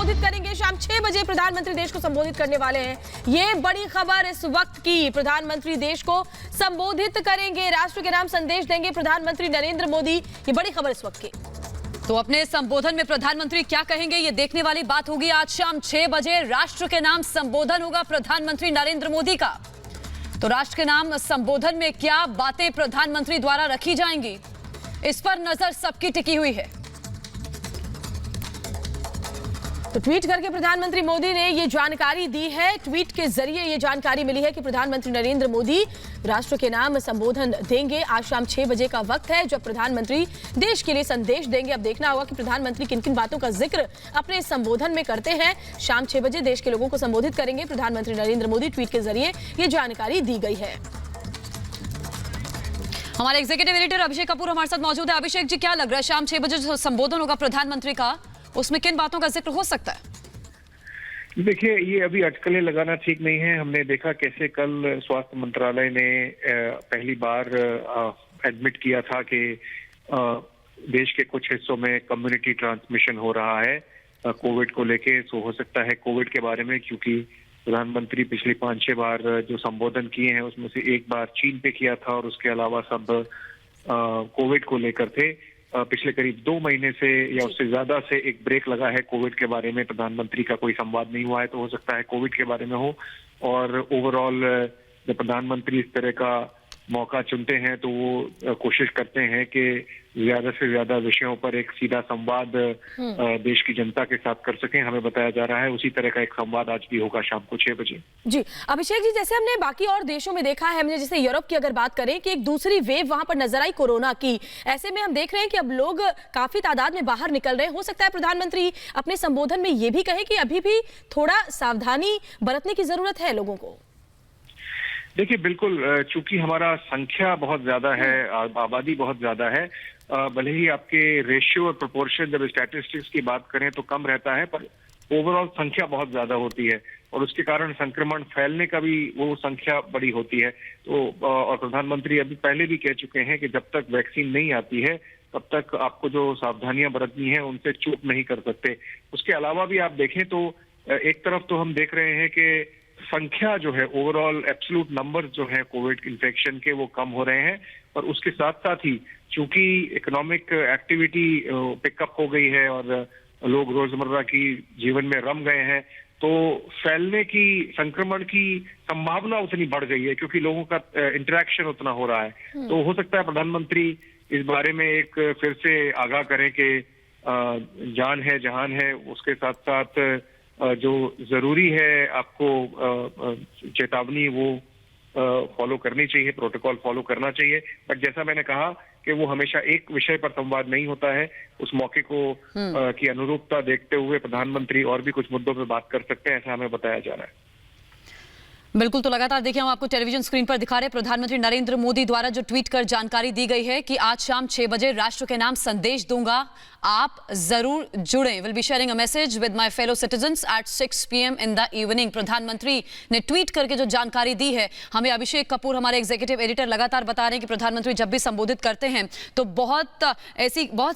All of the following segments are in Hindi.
संबोधित करेंगे। शाम 6 बजे प्रधानमंत्री देश को संबोधित करने वाले हैं। ये बड़ी खबर इस वक्त की, प्रधानमंत्री देश को संबोधित करेंगे, राष्ट्र के नाम संदेश देंगे प्रधानमंत्री नरेंद्र मोदी। ये बड़ी खबर इस वक्त की। तो अपने संबोधन में प्रधानमंत्री क्या कहेंगे, ये देखने वाली बात होगी। आज शाम 6 बजे राष्ट्र के नाम संबोधन होगा प्रधानमंत्री नरेंद्र मोदी का। तो राष्ट्र के नाम संबोधन में क्या बातें प्रधानमंत्री द्वारा रखी जाएंगी, इस पर नजर सबकी टिकी हुई है। तो ट्वीट करके प्रधानमंत्री मोदी ने ये जानकारी दी है। ट्वीट के जरिए ये जानकारी मिली है कि प्रधानमंत्री नरेंद्र मोदी राष्ट्र के नाम संबोधन देंगे। आज शाम 6 बजे का वक्त है जब प्रधानमंत्री देश के लिए संदेश देंगे। अब देखना होगा कि प्रधानमंत्री किन किन बातों का जिक्र अपने संबोधन में करते हैं। शाम 6 बजे देश के लोगों को संबोधित करेंगे प्रधानमंत्री नरेंद्र मोदी। ट्वीट के जरिए ये जानकारी दी गई है। हमारे एग्जीक्यूटिव एडिटर अभिषेक कपूर हमारे साथ मौजूद है। अभिषेक जी, क्या लग रहा है शाम 6 बजे जो संबोधन होगा प्रधानमंत्री का, उसमें किन बातों का जिक्र हो सकता है? देखिए, ये अभी अटकलें लगाना ठीक नहीं है। हमने देखा कैसे कल स्वास्थ्य मंत्रालय ने पहली बार एडमिट किया था कि देश के कुछ हिस्सों में कम्युनिटी ट्रांसमिशन हो रहा है कोविड को लेके। सो हो सकता है कोविड के बारे में, क्योंकि प्रधानमंत्री पिछली 5-6 बार जो संबोधन किए हैं उसमें से एक बार चीन पे किया था और उसके अलावा सब कोविड को लेकर थे। पिछले करीब 2 महीने से या उससे ज्यादा से एक ब्रेक लगा है कोविड के बारे में, प्रधानमंत्री का कोई संवाद नहीं हुआ है। तो हो सकता है कोविड के बारे में हो। और ओवरऑल जब प्रधानमंत्री इस तरह का मौका चुनते हैं तो वो कोशिश करते हैं कि ज्यादा से ज्यादा विषयों पर एक सीधा संवाद देश की जनता के साथ कर सकें। हमें बताया जा रहा है उसी तरह का एक संवाद आज भी होगा शाम को 6 बजे। जी अभिषेक जी, जैसे हमने बाकी और देशों में देखा है, हमने जैसे यूरोप की अगर बात करें कि एक दूसरी वेव वहां पर नजर आई कोरोना की, ऐसे में हम देख रहे हैं कि अब लोग काफी तादाद में बाहर निकल रहे हैं। हो सकता है प्रधानमंत्री अपने संबोधन में ये भी कहे कि अभी भी थोड़ा सावधानी बरतने की जरूरत है लोगों को। देखिए, बिल्कुल, चूंकि हमारा संख्या बहुत ज्यादा है, आबादी बहुत ज्यादा है, भले ही आपके रेशियो और प्रोपोर्शन जब स्टैटिस्टिक्स की बात करें तो कम रहता है, पर ओवरऑल संख्या बहुत ज्यादा होती है और उसके कारण संक्रमण फैलने का भी वो संख्या बड़ी होती है। तो और प्रधानमंत्री अभी पहले भी कह चुके हैं कि जब तक वैक्सीन नहीं आती है तब तक आपको जो सावधानियां बरतनी है उनसे चूक नहीं कर सकते। उसके अलावा भी आप देखें तो एक तरफ तो हम देख रहे हैं कि संख्या जो है, ओवरऑल एब्सोल्यूट नंबर जो है कोविड इन्फेक्शन के, वो कम हो रहे हैं। और उसके साथ साथ ही चूंकि इकोनॉमिक एक्टिविटी पिकअप हो गई है और लोग रोजमर्रा की जीवन में रम गए हैं, तो फैलने की, संक्रमण की संभावना उतनी बढ़ गई है क्योंकि लोगों का इंटरेक्शन उतना हो रहा है। तो हो सकता है प्रधानमंत्री इस बारे में एक फिर से आगाह करें कि जान है जहान है, उसके साथ साथ जो जरूरी है आपको चेतावनी वो फॉलो करनी चाहिए, प्रोटोकॉल फॉलो करना चाहिए। बट जैसा मैंने कहा कि वो हमेशा एक विषय पर संवाद नहीं होता है। उस मौके को की अनुरूपता देखते हुए प्रधानमंत्री और भी कुछ मुद्दों पर बात कर सकते हैं, ऐसा हमें बताया जा रहा है। बिल्कुल, तो लगातार देखिए हम आपको टेलीविजन स्क्रीन पर दिखा रहे प्रधानमंत्री नरेंद्र मोदी द्वारा जो ट्वीट कर जानकारी दी गई है कि आज शाम 6 बजे राष्ट्र के नाम संदेश दूंगा, आप जरूर जुड़ें। Will be sharing a message with my fellow citizens at 6 PM in the evening. प्रधानमंत्री ने ट्वीट करके जो जानकारी दी है, हमें अभिषेक कपूर हमारे एग्जीक्यूटिव एडिटर लगातार बता रहे हैं कि प्रधानमंत्री जब भी संबोधित करते हैं तो बहुत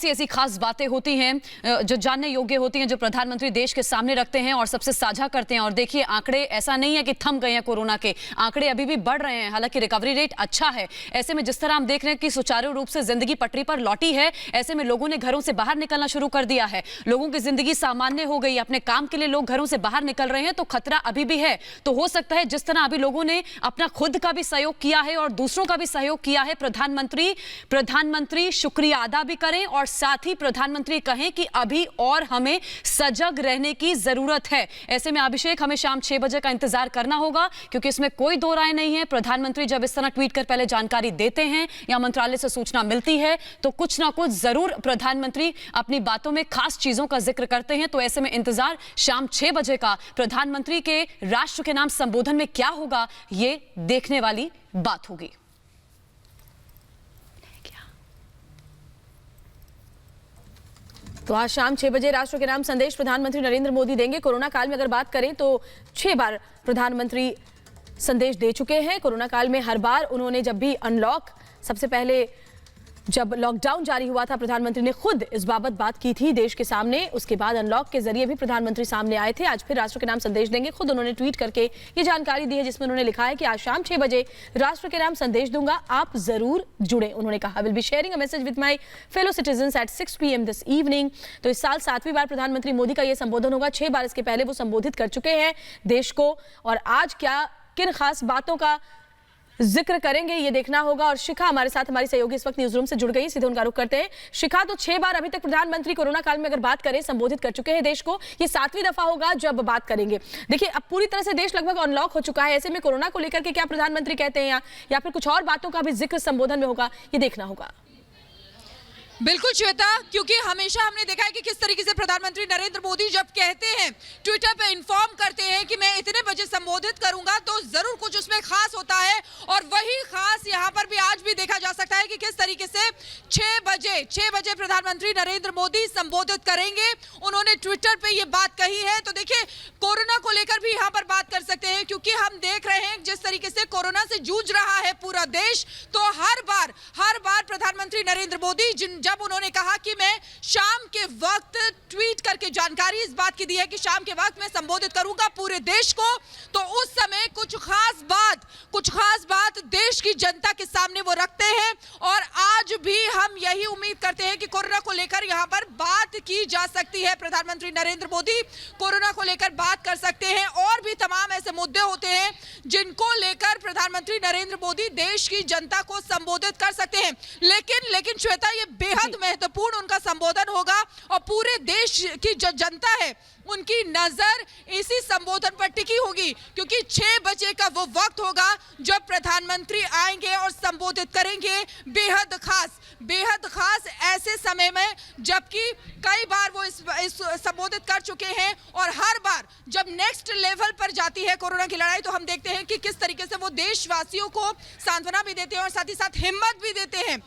सी ऐसी खास बातें होती हैं जो जानने योग्य होती हैं, जो प्रधानमंत्री देश के सामने रखते हैं और सबसे साझा करते हैं। और देखिए, आंकड़े ऐसा नहीं है कि थम गए हैं, कोरोना के आंकड़े अभी भी बढ़ रहे हैं, हालांकि रिकवरी रेट अच्छा है। ऐसे में जिस तरह हम देख रहे हैं कि सुचारू रूप से जिंदगी पटरी पर लौटी है, ऐसे में लोगों ने घरों से बाहर निकलना शुरू कर दिया है, लोगों की जिंदगी सामान्य हो गई, अपने काम के लिए लोग घरों से बाहर निकल रहे हैं। तो खतरा अभी भी है। तो हो सकता है जिस तरह अभी लोगों ने अपना खुद का भी सहयोग किया है और दूसरों का भी सहयोग किया है, प्रधानमंत्री शुक्रिया अदा भी करें और साथ ही प्रधानमंत्री कहें कि अभी और हमें सजग रहने की जरूरत है। ऐसे में अभिषेक, हमें शाम 6 बजे का इंतजार करना होगा क्योंकि इसमें कोई दो राय नहीं है। प्रधानमंत्री जब इस तरह ट्वीट कर पहले जानकारी देते हैं या मंत्रालय से सूचना मिलती है तो कुछ ना कुछ जरूर प्रधानमंत्री अपनी बातों में खास चीजों का जिक्र करते हैं। तो ऐसे में इंतजार शाम 6 बजे का प्रधानमंत्री के राष्ट्र के नाम संबोधन में क्या होगा, ये देखने वाली बात होगी। तो आज शाम 6 बजे राष्ट्र के नाम संदेश प्रधानमंत्री नरेंद्र मोदी देंगे। कोरोना काल में अगर बात करें तो 6 बार प्रधानमंत्री संदेश दे चुके हैं। कोरोना काल में हर बार उन्होंने जब भी अनलॉक, सबसे पहले जब लॉकडाउन जारी हुआ था, प्रधानमंत्री ने खुद इस बाबत बात की थी देश के सामने। उसके बाद अनलॉक के जरिए भी प्रधानमंत्री सामने आए थे। आज फिर राष्ट्र के नाम संदेश देंगे। खुद उन्होंने ट्वीट करके ये जानकारी दी है, जिसमें उन्होंने लिखा है कि आज शाम 6 बजे राष्ट्र के नाम संदेश दूंगा, आप जरूर जुड़े। उन्होंने कहा, will be sharing a message with my fellow citizens at 6 PM this evening. तो इस साल 7वीं बार प्रधानमंत्री मोदी का यह संबोधन होगा। 6 बार इसके पहले वो संबोधित कर चुके हैं देश को, और आज क्या किन खास बातों का जिक्र करेंगे ये देखना होगा। और शिखा हमारे साथ, हमारी सहयोगी इस वक्त न्यूज रूम से जुड़ गई, सीधे उनका रुख करते हैं। शिखा, तो 6 बार अभी तक प्रधानमंत्री कोरोना काल में अगर बात करें संबोधित कर चुके हैं देश को, ये 7वीं दफा होगा जब बात करेंगे। देखिए, अब पूरी तरह से देश लगभग अनलॉक हो चुका है, ऐसे में कोरोना को लेकर के क्या प्रधानमंत्री कहते हैं या फिर कुछ और बातों का भी जिक्र संबोधन में होगा, ये देखना होगा। बिल्कुल श्वेता, क्योंकि हमेशा हमने देखा है कि किस तरीके से प्रधानमंत्री नरेंद्र मोदी जब कहते हैं, ट्विटर पे इन्फॉर्म करते हैं कि मैं इतने बजे संबोधित करूंगा, तो जरूर कुछ उसमें खास होता है। और वही खास यहाँ पर भी आज भी देखा जा सकता है कि किस तरीके से 6 बजे प्रधानमंत्री नरेंद्र मोदी संबोधित करेंगे। उन्होंने ट्विटर पे ये बात कही है। तो देखिए, कोरोना को लेकर भी यहाँ पर बात कर सकते हैं, क्योंकि हम देख रहे हैं जिस तरीके से कोरोना से जूझ रहा है पूरा देश। तो हर बार प्रधानमंत्री नरेंद्र मोदी जब उन्होंने कहा कि मैं शाम के वक्त ट्वीट करके जानकारी इस बात की दी है कि शाम के वक्त मैं संबोधित करूंगा पूरे देश को, तो उस समय कुछ खास बात देश की जनता के सामने वो रखते हैं। और आज भी हम यही उम्मीद करते हैं कि कोरोना को लेकर यहाँ पर बात की जा सकती है। प्रधानमंत्री नरेंद्र मोदी कोरोना को लेकर बात कर सकते हैं, और भी तमाम ऐसे मुद्दे होते हैं जिनको लेकर प्रधानमंत्री नरेंद्र मोदी देश की जनता को संबोधित कर सकते हैं। लेकिन श्वेता, ये बेहद महत्वपूर्ण उनका संबोधन होगा, और पूरे देश की जो जनता है उनकी नजर इसी संबोधन पर टिकी होगी, क्योंकि 6 बजे का वो वक्त होगा जब प्रधानमंत्री आएंगे और संबोधित करेंगे बेहद खास ऐसे समय में, जबकि कई बार वो इस संबोधित कर चुके हैं। और हर बार जब नेक्स्ट लेवल पर जाती है कोरोना की लड़ाई, तो हम देखते हैं कि किस तरीके से वो देशवासियों को सांत्वना भी देते हैं और साथ ही साथ हिम्मत भी देते हैं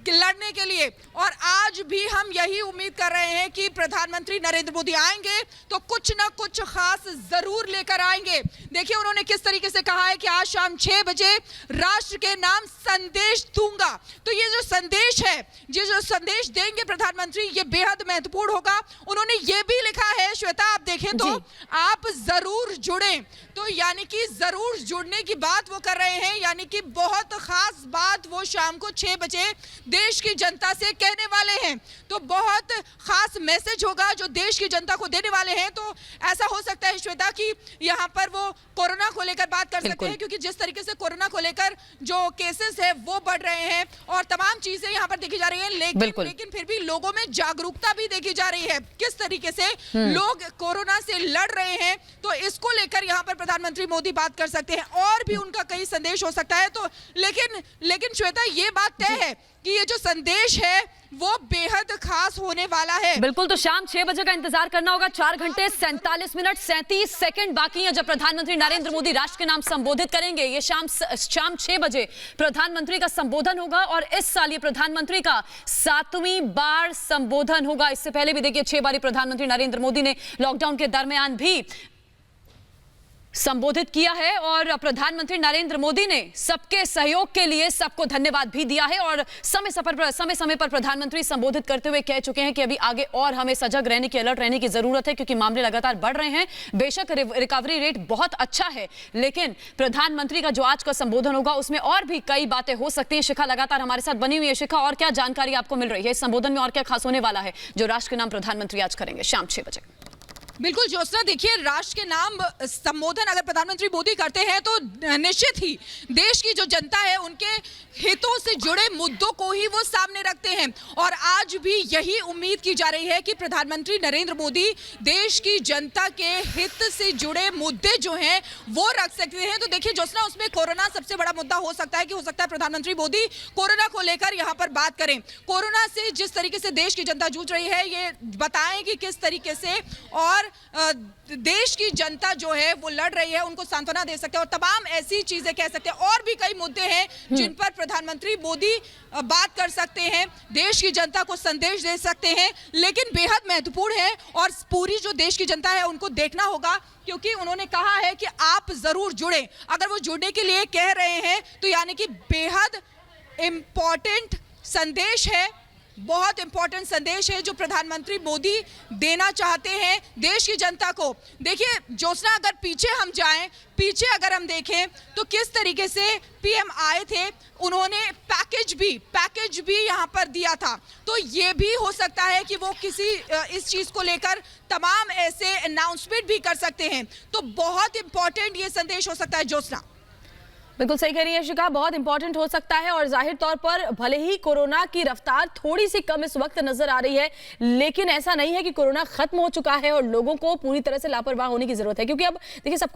लड़ने के लिए। और आज भी हम यही उम्मीद कर रहे हैं कि प्रधानमंत्री नरेंद्र मोदी आएंगे तो कुछ ना कुछ खास जरूर लेकर आएंगे। देखिए, उन्होंने किस तरीके से कहा है कि आज शाम 6 बजे राष्ट्र के नाम संदेश दूंगा। तो ये जो संदेश है, ये जो संदेश देंगे प्रधानमंत्री, ये बेहद महत्वपूर्ण होगा। उन्होंने ये भी लिखा है, श्वेता, आप देखें तो, आप जरूर जुड़ें। तो यानी कि जरूर जुड़ने की बात वो कर रहे हैं, यानी कि बहुत खास बात वो शाम को 6 बजे देश की जनता से कहने वाले हैं। तो बहुत खास मैसेज होगा जो देश की जनता को देने वाले हैं। तो ऐसा हो सकता है श्वेता कि यहाँ पर वो कोरोना को लेकर बात कर सकते हैं, क्योंकि जिस तरीके से कोरोना को लेकर जो केसेस है वो बढ़ रहे हैं और तमाम चीजें यहाँ पर देखी जा रही है। लेकिन फिर भी लोगों में जागरूकता भी देखी जा रही है, किस तरीके से लोग कोरोना से लड़ रहे हैं। तो इसको लेकर यहाँ पर प्रधानमंत्री मोदी बात कर सकते हैं, और भी उनका कई संदेश हो सकता है। तो लेकिन श्वेता, ये बात तय है कि ये जो संदेश है वो बेहद खास होने वाला है। बिल्कुल, तो शाम 6 बजे का इंतजार करना होगा। 4 घंटे 47 मिनट 37 सेकंड बाकी हैं जब प्रधानमंत्री नरेंद्र मोदी राष्ट्र के नाम संबोधित करेंगे। ये शाम 6 बजे प्रधानमंत्री का संबोधन होगा, और इस साल ये प्रधानमंत्री का 7वीं बार संबोधन होगा। इससे पहले भी देखिए 6 बार प्रधानमंत्री नरेंद्र मोदी ने लॉकडाउन के दरमियान भी संबोधित किया है, और प्रधानमंत्री नरेंद्र मोदी ने सबके सहयोग के लिए सबको धन्यवाद भी दिया है। और समय समय पर प्रधानमंत्री संबोधित करते हुए कह चुके हैं कि अभी आगे और हमें सजग रहने की, अलर्ट रहने की जरूरत है, क्योंकि मामले लगातार बढ़ रहे हैं। बेशक रिकवरी रेट बहुत अच्छा है, लेकिन प्रधानमंत्री का जो आज का संबोधन होगा उसमें और भी कई बातें हो सकती हैं। शिखा लगातार हमारे साथ बनी हुई है। शिखा, और क्या जानकारी आपको मिल रही है इस संबोधन में, और क्या खास होने वाला है जो राष्ट्र के नाम प्रधानमंत्री आज करेंगे शाम 6 बजे? बिल्कुल ज्योत्सना, देखिए, राष्ट्र के नाम संबोधन अगर प्रधानमंत्री मोदी करते हैं तो निश्चित ही देश की जो जनता है उनके हितों से जुड़े मुद्दों को ही वो सामने रखते हैं। और आज भी यही उम्मीद की जा रही है कि प्रधानमंत्री नरेंद्र मोदी देश की जनता के हित से जुड़े मुद्दे जो हैं वो रख सकते हैं। तो देखिए ज्योत्सना, उसमें कोरोना सबसे बड़ा मुद्दा हो सकता है कि हो सकता है प्रधानमंत्री मोदी कोरोना को लेकर यहाँ पर बात करें। कोरोना से जिस तरीके से देश की जनता जूझ रही है, ये बताएं कि किस तरीके से और देश की जनता जो है वो लड़ रही है, उनको सांत्वना दे सकते हैं, और तमाम ऐसी चीजें कह सकते हैं। और भी कई मुद्दे हैं जिन पर प्रधानमंत्री मोदी बात कर सकते हैं, देश की जनता को संदेश दे सकते हैं। लेकिन बेहद महत्वपूर्ण है, और पूरी जो देश की जनता है उनको देखना होगा, क्योंकि उन्होंने कहा है कि आप जरूर जुड़ें। अगर वो जुड़ने के लिए कह रहे हैं तो यानी कि बेहद इंपॉर्टेंट संदेश है, बहुत इंपॉर्टेंट संदेश है जो प्रधानमंत्री मोदी देना चाहते हैं देश की जनता को। देखिए ज्योत्सना, अगर पीछे अगर हम देखें तो किस तरीके से पीएम आए थे, उन्होंने पैकेज भी यहाँ पर दिया था। तो ये भी हो सकता है कि वो किसी इस चीज को लेकर तमाम ऐसे अनाउंसमेंट भी कर सकते हैं। तो बहुत इंपॉर्टेंट ये संदेश हो सकता है ज्योत्सना। बिल्कुल सही कह रही है शिखा, बहुत इंपॉर्टेंट हो सकता है। और जाहिर तौर पर भले ही कोरोना की रफ्तार थोड़ी सी कम इस वक्त नजर आ रही है, लेकिन ऐसा नहीं है कि कोरोना खत्म हो चुका है और लोगों को पूरी तरह से लापरवाह होने की जरूरत है, क्योंकि अब देखिए सब